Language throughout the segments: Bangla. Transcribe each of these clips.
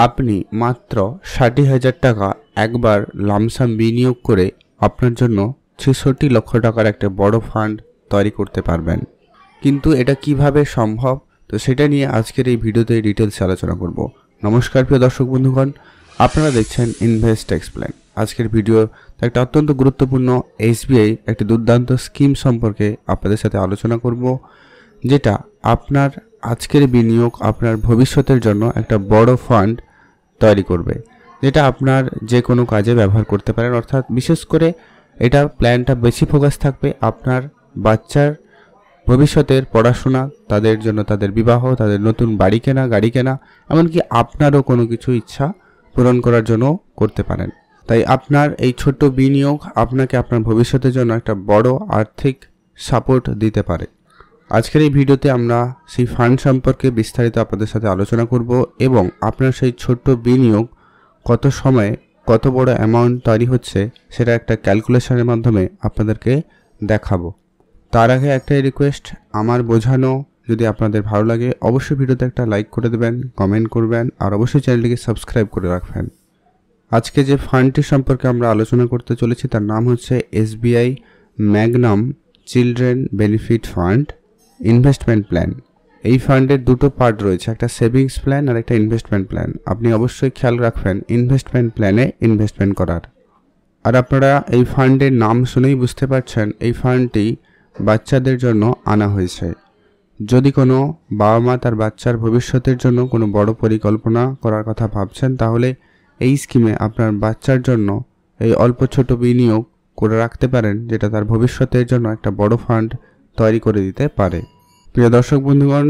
আপনি মাত্র ৬০,০০০ টাকা একবার লামসাম বিনিয়োগ করে আপনার জন্য ৬৬ লক্ষ টাকার একটা বড় ফান্ড তৈরি করতে পারবেন। কিন্তু এটা কিভাবে সম্ভব, তো সেটা নিয়ে আজকের এই ভিডিওতে ডিটেলসে আলোচনা করব। নমস্কার প্রিয় দর্শক বন্ধুগণ, আপনারা দেখছেন ইনভেস্ট এক্সপ্লেন। আজকের ভিডিও একটা অত্যন্ত গুরুত্বপূর্ণ এসবিআই একটি দুর্দান্ত স্কিম সম্পর্কে আপনাদের সাথে আলোচনা করব, যেটা আপনার আজকের বিনিয়োগ আপনার ভবিষ্যতের জন্য একটা বড় ফান্ড তৈরি করবে, যেটা আপনার যে কোনো কাজে ব্যবহার করতে পারেন। অর্থাৎ বিশেষ করে এটা প্ল্যানটা বেশি ফোকাস থাকবে আপনার বাচ্চার ভবিষ্যতের পড়াশোনা, তাদের জন্য তাদের বিবাহ, তাদের নতুন বাড়ি কেনা, গাড়ি কেনা, এমনকি আপনারও কোনো কিছু ইচ্ছা পূরণ করার জন্য করতে পারেন। তাই আপনার এই ছোট্ট বিনিয়োগ আপনাকে আপনার ভবিষ্যতের জন্য একটা বড় আর্থিক সাপোর্ট দিতে পারে। আজকের এই ভিডিওতে আমরা সেই ফান্ড সম্পর্কে বিস্তারিত আপনাদের সাথে আলোচনা করব এবং আপনার সেই ছোট্ট বিনিয়োগ কত সময়ে কত বড় অ্যামাউন্ট তৈরি হচ্ছে সেটা একটা ক্যালকুলেশনের মাধ্যমে আপনাদেরকে দেখাবো। তার আগে একটাই রিকোয়েস্ট, আমার বোঝানো যদি আপনাদের ভালো লাগে অবশ্যই ভিডিওতে একটা লাইক করে দেবেন, কমেন্ট করবেন আর অবশ্যই চ্যানেলটিকে সাবস্ক্রাইব করে রাখবেন। আজকে যে ফান্ডটি সম্পর্কে আমরা আলোচনা করতে চলেছি তার নাম হচ্ছে SBI Magnum children benefit fund investment plan. এই ফান্ডের দুটো পার্ট রয়েছে, একটা সেভিংস প্ল্যান আর একটা ইনভেস্টমেন্ট প্ল্যান। আপনি অবশ্যই খেয়াল রাখবেন ইনভেস্টমেন্ট প্ল্যানে ইনভেস্টমেন্ট করার। আর আপনারা এই ফান্ডের নাম শুনেই বুঝতে পারছেন এই ফান্ডটি বাচ্চাদের জন্য আনা হয়েছে। যদি কোনো বাবা মা তার বাচ্চার ভবিষ্যতের জন্য কোনো বড় পরিকল্পনা করার কথা ভাবছেন, তাহলে এই স্কিমে আপনার বাচ্চার জন্য এই অল্প ছোট বিনিয়োগ করে রাখতে পারেন, যেটা তার ভবিষ্যতের জন্য একটা বড় ফান্ড তৈরি করে দিতে পারে। প্রিয় দর্শক বন্ধুগণ,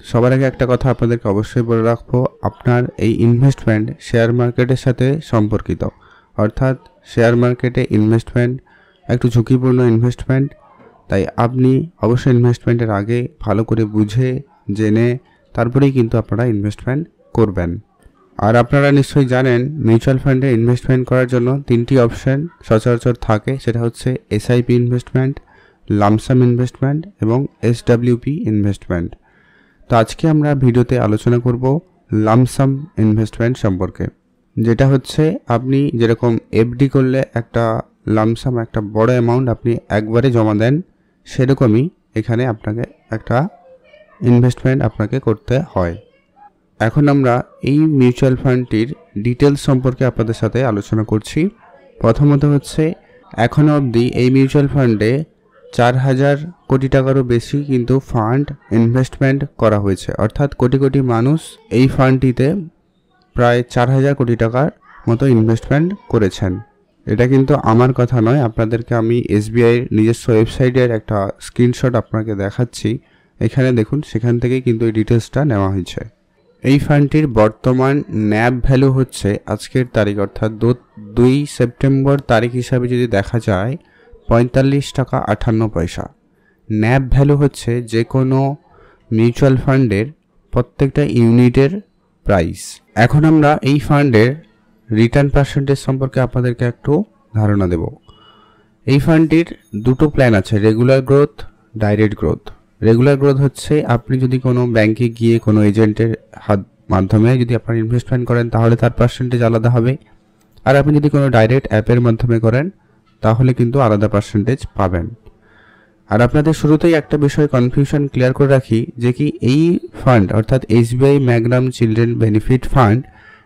সবার আগে একটা কথা আপনাদেরকে অবশ্যই বলে রাখবো, আপনার এই ইনভেস্টমেন্ট শেয়ার মার্কেটের সাথে সম্পর্কিত। অর্থাৎ শেয়ার মার্কেটে ইনভেস্টমেন্ট একটু ঝুঁকিপূর্ণ ইনভেস্টমেন্ট। তাই আপনি অবশ্যই ইনভেস্টমেন্টের আগে ভালো করে বুঝে জেনে তারপরেই কিন্তু আপনারা ইনভেস্টমেন্ট করবেন। আর আপনারা নিশ্চয়ই জানেন মিউচুয়াল ফান্ডে ইনভেস্টমেন্ট করার জন্য তিনটি অপশন সচরাচর থাকে, সেটা হচ্ছে এসআইপি ইনভেস্টমেন্ট, লামসাম ইনভেস্টমেন্ট এবং এসডব্লিউপি ইনভেস্টমেন্ট। তো আজকে আমরা ভিডিওতে আলোচনা করব লামসাম ইনভেস্টমেন্ট সম্পর্কে, যেটা হচ্ছে আপনি যেরকম এফডি করলে একটা লামসাম একটা বড় অ্যামাউন্ট আপনি একবারে জমা দেন, সেরকমই এখানে আপনাকে একটা ইনভেস্টমেন্ট আপনাকে করতে হয়। এখন আমরা এই মিউচুয়াল ফান্ডটির ডিটেলস সম্পর্কে আপনাদের সাথে আলোচনা করছি। প্রথমত হচ্ছে এখনও অবধি এই মিউচুয়াল ফান্ডে 4,000 কোটি টাকারও বেশি কিন্তু ফান্ড ইনভেস্টমেন্ট করা হয়েছে। অর্থাৎ কোটি কোটি মানুষ এই ফান্ডটিতে প্রায় 4,000 কোটি টাকার মতো ইনভেস্টমেন্ট করেছেন। এটা কিন্তু আমার কথা নয়, আপনাদেরকে আমি এসবিআইয়ের নিজস্ব ওয়েবসাইটের একটা স্ক্রিনশট আপনাকে দেখাচ্ছি। এখানে দেখুন, সেখান থেকেই কিন্তু এই ডিটেলসটা নেওয়া হয়েছে। এই ফান্ডটির বর্তমান ন্যাব ভ্যালু হচ্ছে আজকের তারিখ অর্থাৎ 2 সেপ্টেম্বর তারিখ হিসাবে যদি দেখা যায় 45 টাকা 58 পয়সা। ন্যাব ভ্যালু হচ্ছে যে কোনো মিউচুয়াল ফান্ডের প্রত্যেকটা ইউনিটের প্রাইস। এখন আমরা এই ফান্ডের রিটার্ন পার্সেন্টেজ সম্পর্কে আপনাদেরকে একটু ধারণা দেব। এই ফান্ডটির দুটো প্ল্যান আছে, regular growth, direct growth. Regular growth হচ্ছে আপনি যদি কোনো ব্যাংকে গিয়ে কোনো এজেন্টের মাধ্যমে যদি আপনার ইনভেস্টমেন্ট করেন তাহলে তার পার্সেন্টেজ আলাদা হবে। আর আপনি যদি কোনো ডাইরেক্ট অ্যাপের মাধ্যমে করেন তাহলে কিন্তু আলাদা পার্সেন্টেজ পাবেন। আর আপনাদের শুরুতেই একটা বিষয় কনফিউশন ক্লিয়ার করে রাখি, যে কি এই ফান্ড অর্থাৎ SBI Magnum children benefit fund,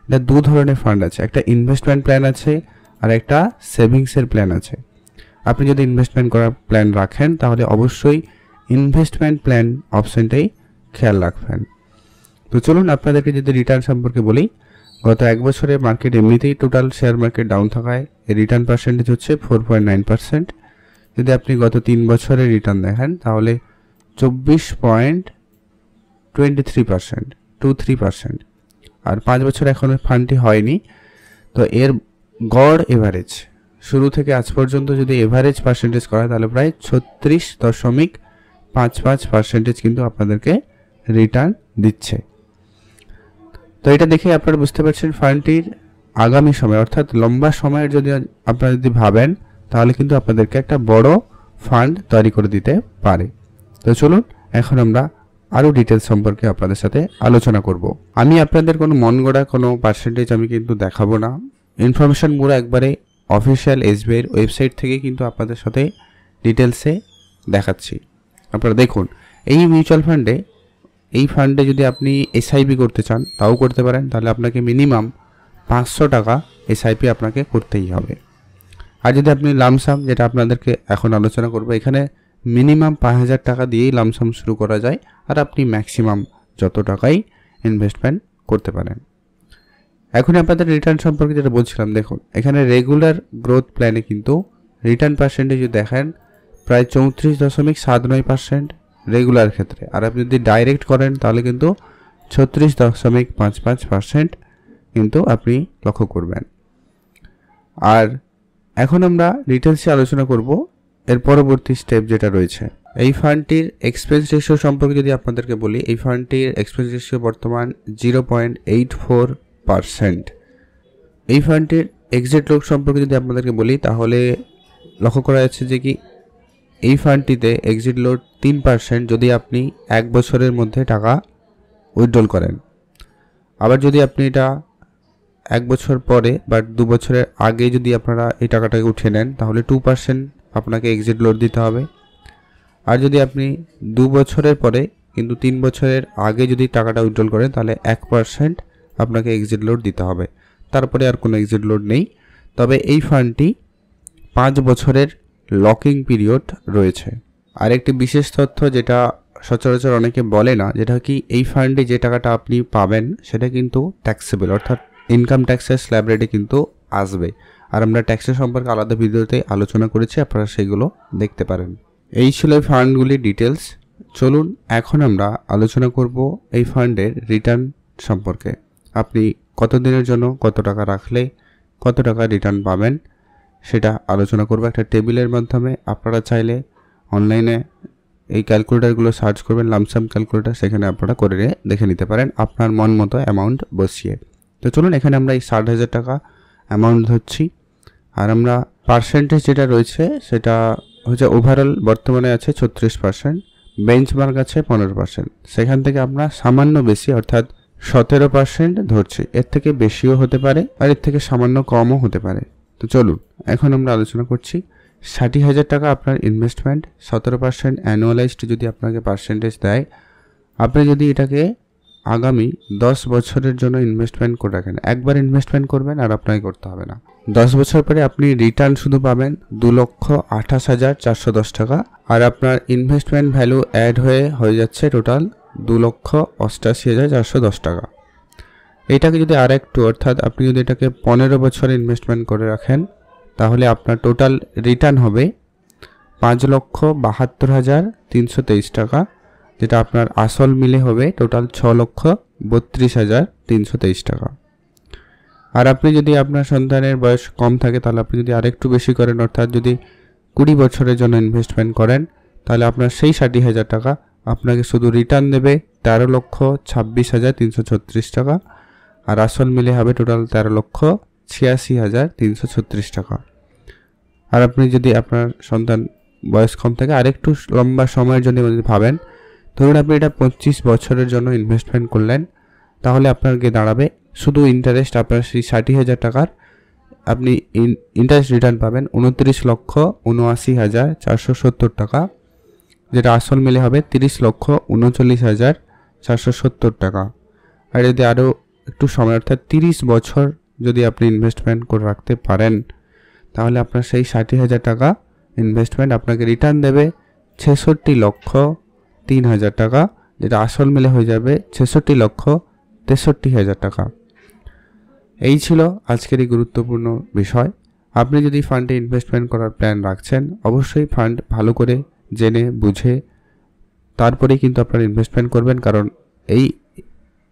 এটা দু ধরনের ফান্ড আছে। একটা ইনভেস্টমেন্ট প্ল্যান আছে আর একটা সেভিংসের প্ল্যান আছে। আপনি যদি ইনভেস্টমেন্ট করার প্ল্যান রাখেন তাহলে অবশ্যই ইনভেস্টমেন্ট প্ল্যান অপশনটাই খেয়াল রাখবেন। তো চলুন আপনাদেরকে যদি রিটার্ন সম্পর্কে বলি, গত এক বছরে মার্কেট এমনিতেই টোটাল শেয়ার মার্কেট ডাউন থাকায় এর রিটার্ন পার্সেন্টেজ হচ্ছে 4.9%। যদি আপনি গত 3 বছরের রিটার্ন দেখেন তাহলে 24.23%। আর 5 বছর এখনো ফান্ডটি হয়নি, তো এর গড় এভারেজ শুরু থেকে আজ পর্যন্ত যদি এভারেজ পার্সেন্টেজ করা তাহলে প্রায় 36.55% কিন্তু আপনাদেরকে রিটার্ন দিচ্ছে। তো এটা দেখে আপনারা বুঝতে পারছেন ফান্ডটির আগামী সময় অর্থাৎ লম্বা সময়ের যদি আপনারা যদি ভাবেন তাহলে কিন্তু আপনাদেরকে একটা বড় ফান্ড তৈরি করে দিতে পারে। তো চলুন এখন আমরা আরও ডিটেলস সম্পর্কে আপনাদের সাথে আলোচনা করব। আমি আপনাদের কোনো মন গড়া কোনো পার্সেন্টেজ আমি কিন্তু দেখাবো না। ইনফরমেশানগুলো একবারে অফিসিয়াল এসবিআইয়ের ওয়েবসাইট থেকে কিন্তু আপনাদের সাথে ডিটেলসে দেখাচ্ছি। আপনারা দেখুন, এই মিউচুয়াল ফান্ডে যদি আপনি এসআইপি করতে চান তাও করতে পারেন, তাহলে আপনাকে মিনিমাম 500 টাকা এসআইপি আপনাকে করতেই হবে। আর যদি আপনি লামসাম, যেটা আপনাদেরকে এখন আলোচনা করব, এখানে মিনিমাম 5000 টাকা দিয়েই লামসাম শুরু করা যায়, আর আপনি ম্যাক্সিমাম যত টাকাই ইনভেস্টমেন্ট করতে পারেন। এখন আপনাদের রিটার্ন সম্পর্কে যেটা বলছিলাম, দেখুন এখানে রেগুলার গ্রোথ প্ল্যানে কিন্তু রিটার্ন পার্সেন্টেজ দেখেন প্রায় 34.79% রেগুলার ক্ষেত্রে, আর আপনি যদি ডাইরেক্ট করেন তাহলে কিন্তু 36.55% কিন্তু আপনি লক্ষ্য করবেন। আর এখন আমরা ডিটেলসে আলোচনা করব এর পরবর্তী স্টেপ যেটা রয়েছে। এই ফান্ডটির এক্সপেন্স রেশিও সম্পর্কে যদি আপনাদেরকে বলি, এই ফান্ডটির এক্সপেন্স রেশিও বর্তমান 0.84%। এই ফান্ডটির এক্সিট লোড সম্পর্কে যদি আপনাদেরকে বলি, তাহলে লক্ষ্য করা যাচ্ছে যে কি এই ফান্ডটিতে এক্সিট লোড 3% যদি আপনি 1 বছরের মধ্যে টাকা উইথড্রল করেন। আবার যদি আপনি এটা 1 বছর পরে বা 2 বছরের আগে যদি আপনারা এই টাকাটাকে উঠিয়ে নেন, তাহলে 2% আপনাকে এক্সিট লোড দিতে হবে। আর যদি আপনি 2 বছরের পরে কিন্তু 3 বছরের আগে যদি টাকাটা উইথড্রল করেন, তাহলে 1% আপনাকে এক্সিট লোড দিতে হবে। তারপরে আর কোনো এক্সিট লোড নেই। তবে এই ফান্ডটি 5 বছরের লকিং পিরিয়ড রয়েছে। আর একটি বিশেষ তথ্য যেটা সচরাচর অনেকে বলে না, যেটা কি এই ফান্ডে যে টাকাটা আপনি পাবেন সেটা কিন্তু ট্যাক্সেবল, অর্থাৎ ইনকাম ট্যাক্সের স্ল্যাব রেটে কিন্তু আসবে। আর আমরা ট্যাক্সের সম্পর্কে আলাদা ভিডিওতে আলোচনা করেছি, আপনারা সেগুলো দেখতে পারেন। এই ছিল এই ফান্ডগুলির ডিটেলস। চলুন এখন আমরা আলোচনা করব এই ফান্ডের রিটার্ন সম্পর্কে। আপনি কত দিনের জন্য কত টাকা রাখলে কত টাকা রিটার্ন পাবেন সেটা আলোচনা করব একটা টেবিলের মাধ্যমে। আপনারা চাইলে অনলাইনে এই ক্যালকুলেটারগুলো সার্চ করবেন, লামসাম ক্যালকুলেটার, সেখানে আপনারা করে দেখে নিতে পারেন আপনার মন মতো অ্যামাউন্ট বসিয়ে। তো চলুন এখানে আমরা এই 60,000 টাকা অ্যামাউন্ট ধরছি। আর আমরা পার্সেন্টেজ যেটা রয়েছে সেটা হচ্ছে ওভারঅল বর্তমানে আছে 36%, বেঞ্চমার্ক আছে 15%। সেখান থেকে আমরা সামান্য বেশি অর্থাৎ 17% ধরছি। এর থেকে বেশিও হতে পারে আর এর থেকে সামান্য কমও হতে পারে। তো চলুন এখন আমরা আলোচনা করছি 60,000 টাকা আপনার ইনভেস্টমেন্ট, 17% অ্যানুয়ালাইজড যদি আপনাকে পার্সেন্টেজ দেয়, আপনি যদি এটাকে আগামী 10 বছরের জন্য ইনভেস্টমেন্ট করে রাখেন, একবার ইনভেস্টমেন্ট করবেন আর আপনাকে করতে হবে না। 10 বছর পরে আপনি রিটার্ন শুধু পাবেন 2,28,410 টাকা, আর আপনার ইনভেস্টমেন্ট ভ্যালু অ্যাড হয়ে যাচ্ছে টোটাল 2,88,410 টাকা। এটাকে যদি আর একটু, অর্থাৎ আপনি যদি এটাকে 15 বছর ইনভেস্টমেন্ট করে রাখেন, তাহলে আপনার টোটাল রিটার্ন হবে 5,72,323 টাকা, যেটা আপনার আসল মিলে হবে টোটাল 6,32,323 টাকা। আর আপনি যদি আপনার সন্তানের বয়স কম থাকে, তাহলে আপনি যদি আরেকটু বেশি করেন, অর্থাৎ যদি 20 বছরের জন্য ইনভেস্টমেন্ট করেন, তাহলে আপনার সেই 60,000 টাকা আপনাকে শুধু রিটার্ন দেবে 13,26,336 টাকা, আর আসল মিলে হবে টোটাল 13,86,336 টাকা। আর আপনি যদি আপনার সন্তান বয়স কম থাকে, আরেকটু লম্বা সময়ের জন্য যদি ভাবেন, ধরুন আপনি এটা 25 বছরের জন্য ইনভেস্টমেন্ট করলেন, তাহলে আপনার গিয়ে দাঁড়াবে শুধু ইন্টারেস্ট, আপনার সেই 60,000 টাকার আপনি ইন্টারেস্ট রিটার্ন পাবেন 29,79,470 টাকা, যেটা আসল মিলে হবে 30,39,470 টাকা। আর যদি আরও একটু সময় অর্থাৎ 30 বছর যদি আপনি ইনভেস্টমেন্ট করে রাখতে পারেন, তাহলে আপনার সেই 60,000 টাকা ইনভেস্টমেন্ট আপনাকে রিটার্ন দেবে 66,03,000 টাকা, যেটা আসল মিলে হয়ে যাবে 66,63,000 টাকা। এই ছিল আজকের এই গুরুত্বপূর্ণ বিষয়। আপনি যদি ফান্ডে ইনভেস্টমেন্ট করার প্ল্যান রাখছেন, অবশ্যই ফান্ড ভালো করে জেনে বুঝে তারপরেই কিন্তু আপনারা ইনভেস্টমেন্ট করবেন, কারণ এই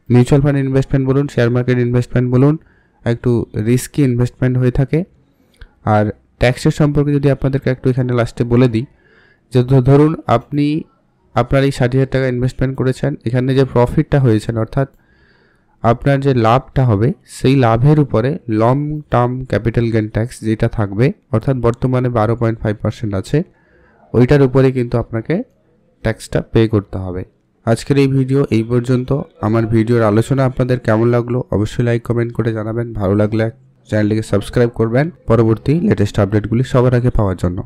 মিউচুয়াল ফান্ড ইনভেস্টমেন্ট বলুন, শেয়ার মার্কেট ইনভেস্টমেন্ট বলুন, একটু রিস্কি ইনভেস্টমেন্ট হয়ে থাকে। আর ট্যাক্সের সম্পর্কে যদি আপনাদেরকে একটু এখানে লাস্টে বলে দিই, যে ধরুন আপনি আপনার এই 60,000 টাকা ইনভেস্টমেন্ট করেছেন, এখানে যে প্রফিটটা হয়েছেন অর্থাৎ আপনার যে লাভটা হবে, সেই লাভের উপরে long term capital gain tax যেটা থাকবে, অর্থাৎ বর্তমানে 12.5% আছে, ওইটার উপরে কিন্তু আপনাকে ট্যাক্সটা পে করতে হবে। আজকের এই ভিডিও এই পর্যন্ত। আমার ভিডিওর আলোচনা আপনাদের কেমন লাগলো অবশ্যই লাইক কমেন্ট করে জানাবেন। ভালো লাগলে চ্যানেলটিকে সাবস্ক্রাইব করবেন পরবর্তী লেটেস্ট আপডেটগুলি সবার আগে পাওয়ার জন্য।